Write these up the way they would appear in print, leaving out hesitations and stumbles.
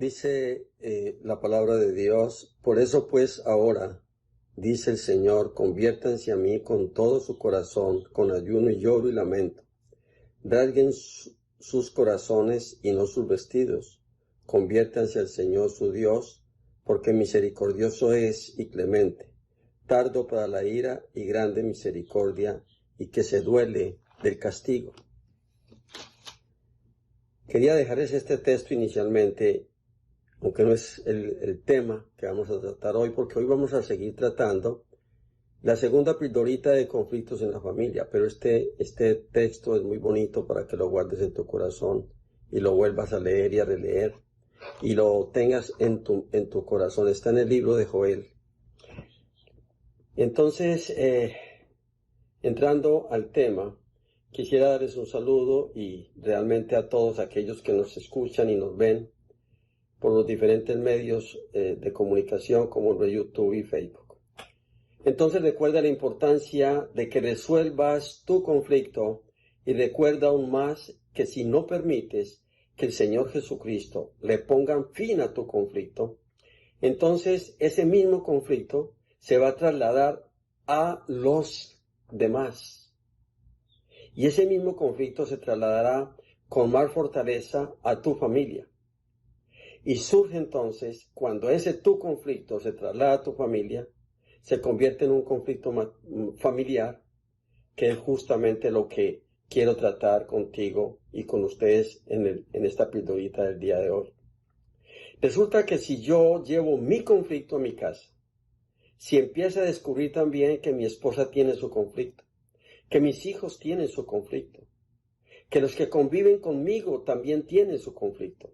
Dice la palabra de Dios, por eso pues ahora, dice el Señor, conviértanse a mí con todo su corazón, con ayuno y lloro y lamento. Rasguen sus corazones y no sus vestidos. Conviértanse al Señor su Dios, porque misericordioso es y clemente, tardo para la ira y grande misericordia, y que se duele del castigo. Quería dejarles este texto inicialmente, aunque no es el tema que vamos a tratar hoy, porque hoy vamos a seguir tratando la segunda pildorita de conflictos en la familia, pero este texto es muy bonito para que lo guardes en tu corazón y lo vuelvas a leer y a releer y lo tengas en tu corazón. Está en el libro de Joel. Entonces, entrando al tema, quisiera darles un saludo y realmente a todos aquellos que nos escuchan y nos ven por los diferentes medios de comunicación como el de YouTube y Facebook. Entonces recuerda la importancia de que resuelvas tu conflicto y recuerda aún más que si no permites que el Señor Jesucristo le ponga fin a tu conflicto, entonces ese mismo conflicto se va a trasladar a los demás. Y ese mismo conflicto se trasladará con más fortaleza a tu familia. Y surge entonces, cuando ese tu conflicto se traslada a tu familia, se convierte en un conflicto familiar, que es justamente lo que quiero tratar contigo y con ustedes en esta pildorita del día de hoy. Resulta que si yo llevo mi conflicto a mi casa, si empiezo a descubrir también que mi esposa tiene su conflicto, que mis hijos tienen su conflicto, que los que conviven conmigo también tienen su conflicto,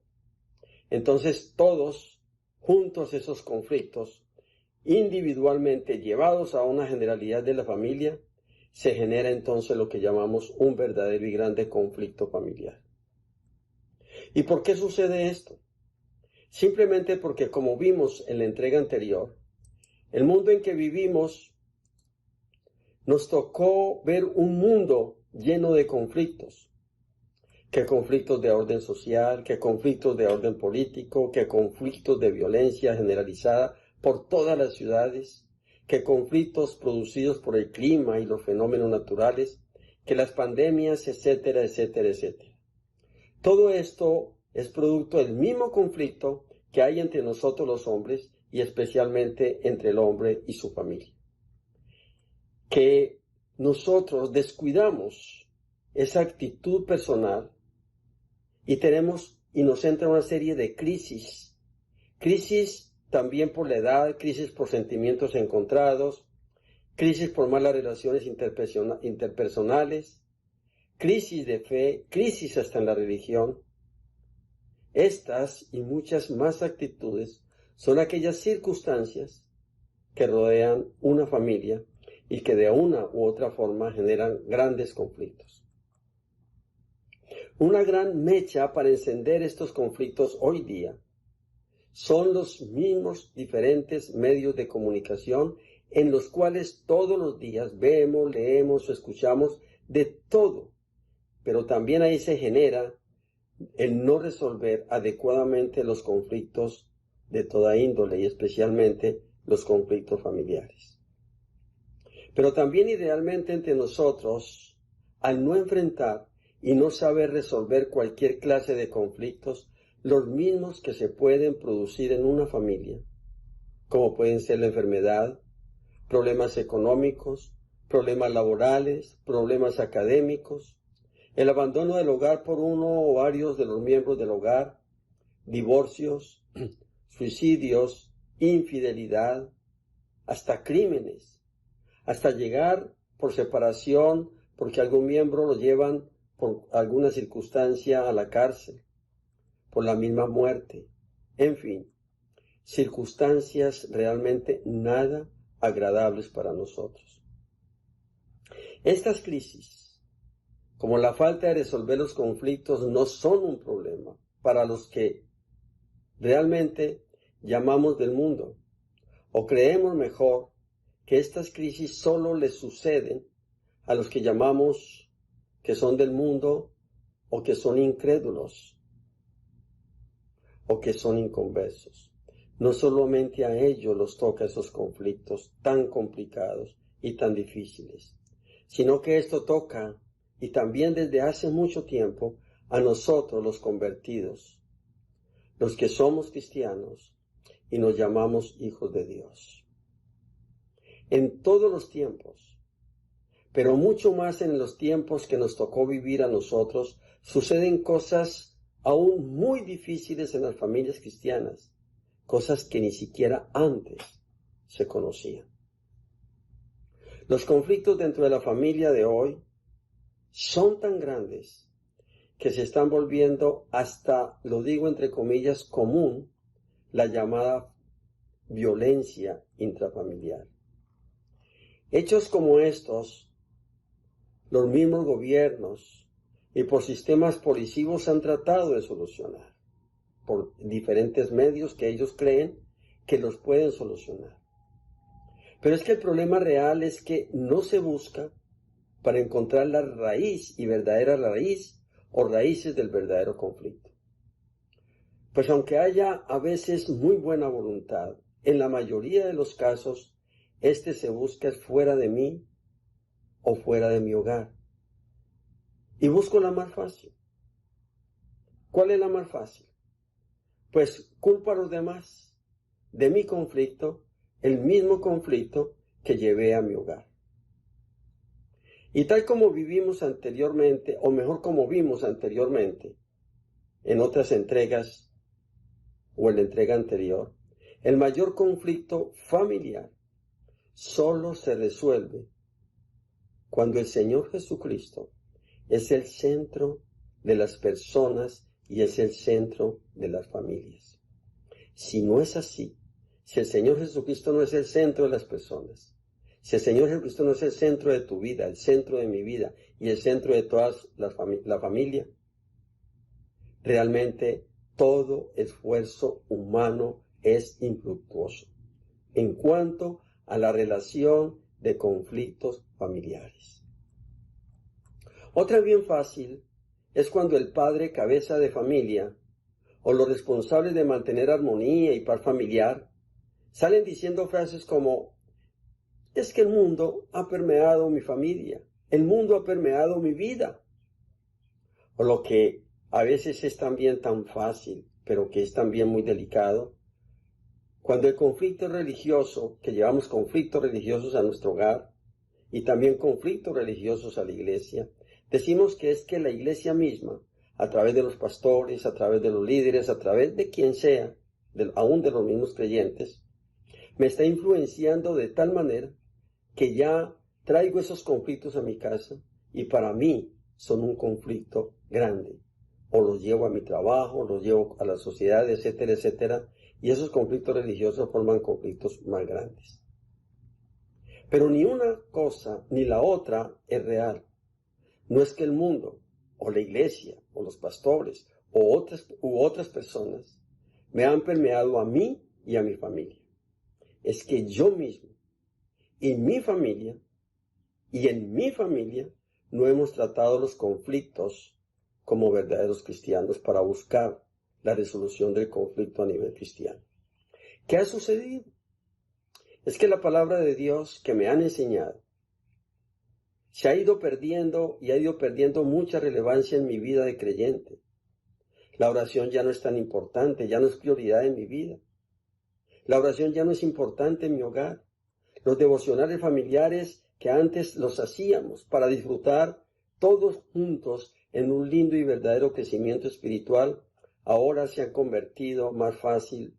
entonces todos juntos esos conflictos, individualmente llevados a una generalidad de la familia, se genera entonces lo que llamamos un verdadero y grande conflicto familiar. ¿Y por qué sucede esto? Simplemente porque, como vimos en la entrega anterior, el mundo en que vivimos nos tocó ver un mundo lleno de conflictos. Que conflictos de orden social, que conflictos de orden político, que conflictos de violencia generalizada por todas las ciudades, que conflictos producidos por el clima y los fenómenos naturales, que las pandemias, etcétera, etcétera, etcétera. Todo esto es producto del mismo conflicto que hay entre nosotros los hombres y especialmente entre el hombre y su familia. Que nosotros descuidamos esa actitud personal y nos entra una serie de crisis también por la edad, crisis por sentimientos encontrados, crisis por malas relaciones interpersonales, crisis de fe, crisis hasta en la religión. Estas y muchas más actitudes son aquellas circunstancias que rodean una familia y que de una u otra forma generan grandes conflictos. Una gran mecha para encender estos conflictos hoy día son los mismos diferentes medios de comunicación en los cuales todos los días vemos, leemos o escuchamos de todo, pero también ahí se genera el no resolver adecuadamente los conflictos de toda índole y especialmente los conflictos familiares. Pero también idealmente entre nosotros, al no enfrentar y no saber resolver cualquier clase de conflictos, los mismos que se pueden producir en una familia, como pueden ser la enfermedad, problemas económicos, problemas laborales, problemas académicos, el abandono del hogar por uno o varios de los miembros del hogar, divorcios, suicidios, infidelidad, hasta crímenes, hasta llegar por separación porque algún miembro lo llevan por alguna circunstancia a la cárcel, por la misma muerte, en fin, circunstancias realmente nada agradables para nosotros. Estas crisis, como la falta de resolver los conflictos, no son un problema para los que realmente llamamos del mundo, o creemos mejor que estas crisis solo les suceden a los que llamamos que son del mundo o que son incrédulos. o que son inconversos. No solamente a ellos los toca esos conflictos tan complicados y tan difíciles, sino que esto toca, y también desde hace mucho tiempo, a nosotros los convertidos, los que somos cristianos y nos llamamos hijos de Dios. En todos los tiempos, pero mucho más en los tiempos que nos tocó vivir a nosotros, suceden cosas aún muy difíciles en las familias cristianas, cosas que ni siquiera antes se conocían. Los conflictos dentro de la familia de hoy son tan grandes que se están volviendo hasta, lo digo entre comillas, común, la llamada violencia intrafamiliar. Hechos como estos, los mismos gobiernos y por sistemas policivos han tratado de solucionar, por diferentes medios que ellos creen que los pueden solucionar. Pero es que el problema real es que no se busca para encontrar la raíz y verdadera raíz o raíces del verdadero conflicto. Pues aunque haya a veces muy buena voluntad, en la mayoría de los casos, se busca fuera de mí o fuera de mi hogar. Y busco la más fácil. ¿Cuál es la más fácil? Pues culpo a los demás de mi conflicto, el mismo conflicto que llevé a mi hogar. Y tal como vivimos anteriormente, o mejor como vimos anteriormente, en otras entregas o en la entrega anterior, el mayor conflicto familiar solo se resuelve cuando el Señor Jesucristo es el centro de las personas y es el centro de las familias. Si no es así, si el Señor Jesucristo no es el centro de las personas, si el Señor Jesucristo no es el centro de tu vida, el centro de mi vida y el centro de toda la familia, realmente todo esfuerzo humano es infructuoso en cuanto a la relación de conflictos familiares. Otra bien fácil es cuando el padre, cabeza de familia, o los responsables de mantener armonía y paz familiar, salen diciendo frases como: es que el mundo ha permeado mi familia, el mundo ha permeado mi vida. O lo que a veces es también tan fácil, pero que es también muy delicado, cuando el conflicto religioso, que llevamos conflictos religiosos a nuestro hogar y también conflictos religiosos a la iglesia, decimos que es que la iglesia misma, a través de los pastores, a través de los líderes, a través de quien sea, aún de los mismos creyentes, me está influenciando de tal manera que ya traigo esos conflictos a mi casa y para mí son un conflicto grande. O los llevo a mi trabajo, los llevo a la sociedad, etcétera, etcétera. Y esos conflictos religiosos forman conflictos más grandes. Pero ni una cosa ni la otra es real. No es que el mundo, o la iglesia, o los pastores, u otras personas me han permeado a mí y a mi familia. Es que yo mismo y mi familia y en mi familia no hemos tratado los conflictos como verdaderos cristianos para buscar la resolución del conflicto a nivel cristiano. ¿Qué ha sucedido? Es que la palabra de Dios que me han enseñado se ha ido perdiendo y ha ido perdiendo mucha relevancia en mi vida de creyente. La oración ya no es tan importante, ya no es prioridad en mi vida. La oración ya no es importante en mi hogar. Los devocionales familiares que antes los hacíamos para disfrutar todos juntos en un lindo y verdadero crecimiento espiritual, ahora se han convertido más fácil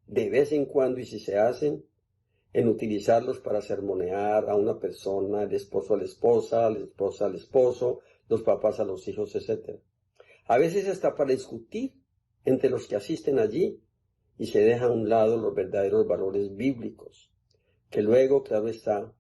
de vez en cuando, y si se hacen, en utilizarlos para sermonear a una persona, el esposo a la esposa al esposo, los papás a los hijos, etc. A veces hasta para discutir entre los que asisten allí y se deja a un lado los verdaderos valores bíblicos, que luego, claro está,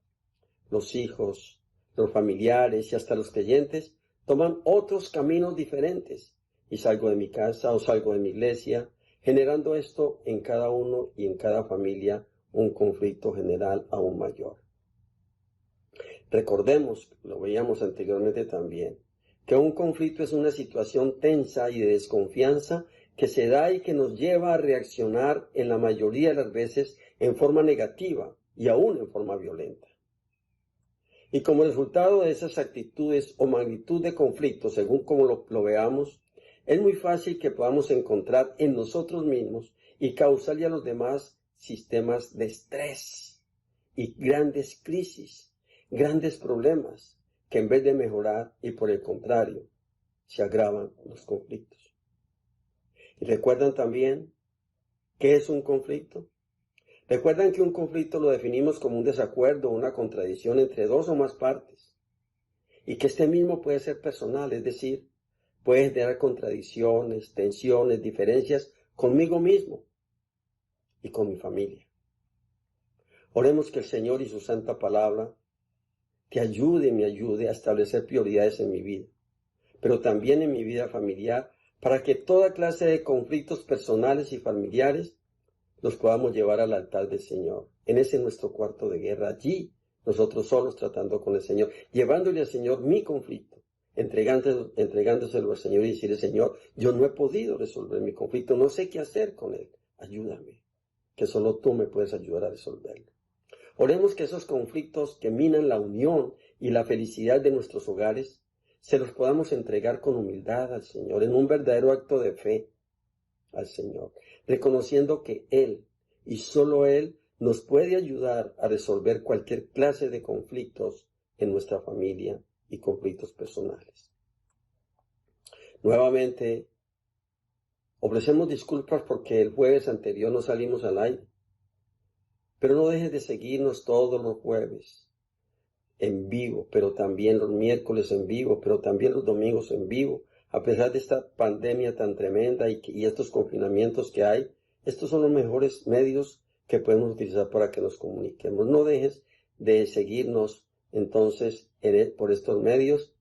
los hijos, los familiares y hasta los creyentes toman otros caminos diferentes y salgo de mi casa o salgo de mi iglesia, generando esto en cada uno y en cada familia un conflicto general aún mayor. Recordemos, lo veíamos anteriormente también, que un conflicto es una situación tensa y de desconfianza que se da y que nos lleva a reaccionar en la mayoría de las veces en forma negativa y aún en forma violenta. Y como resultado de esas actitudes o magnitud de conflicto, según como lo veamos, es muy fácil que podamos encontrar en nosotros mismos y causarle a los demás sistemas de estrés y grandes crisis, grandes problemas, que en vez de mejorar y por el contrario, se agravan los conflictos. ¿Y recuerdan también qué es un conflicto? Recuerdan que un conflicto lo definimos como un desacuerdo o una contradicción entre dos o más partes, y que este mismo puede ser personal, es decir, puede generar contradicciones, tensiones, diferencias conmigo mismo y con mi familia. Oremos que el Señor y su santa palabra te ayude y me ayude a establecer prioridades en mi vida, pero también en mi vida familiar, para que toda clase de conflictos personales y familiares los podamos llevar al altar del Señor. En ese nuestro cuarto de guerra, allí nosotros solos tratando con el Señor, llevándole al Señor mi conflicto, entregándoselo al Señor y decirle: Señor, yo no he podido resolver mi conflicto, no sé qué hacer con él, ayúdame, que solo tú me puedes ayudar a resolverlo. Oremos que esos conflictos que minan la unión y la felicidad de nuestros hogares, se los podamos entregar con humildad al Señor, en un verdadero acto de fe al Señor, reconociendo que Él y solo Él nos puede ayudar a resolver cualquier clase de conflictos en nuestra familia y conflictos personales. Nuevamente, ofrecemos disculpas porque el jueves anterior no salimos al aire, pero no dejes de seguirnos todos los jueves en vivo, pero también los miércoles en vivo, pero también los domingos en vivo. A pesar de esta pandemia tan tremenda y estos confinamientos que hay, estos son los mejores medios que podemos utilizar para que nos comuniquemos. No dejes de seguirnos entonces por estos medios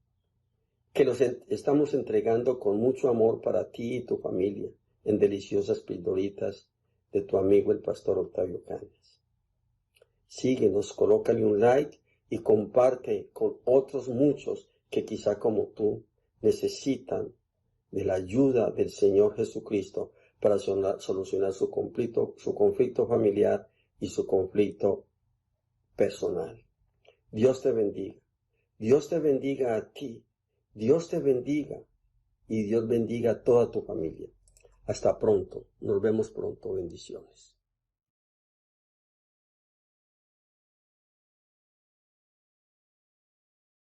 que los estamos entregando con mucho amor para ti y tu familia en deliciosas pildoritas de tu amigo el pastor Octavio Cañas. Síguenos, colócale un like y comparte con otros muchos que quizá como tú necesitan de la ayuda del Señor Jesucristo para solucionar su conflicto familiar y su conflicto personal. Dios te bendiga. Dios te bendiga a ti. Dios te bendiga y Dios bendiga a toda tu familia. Hasta pronto. Nos vemos pronto. Bendiciones.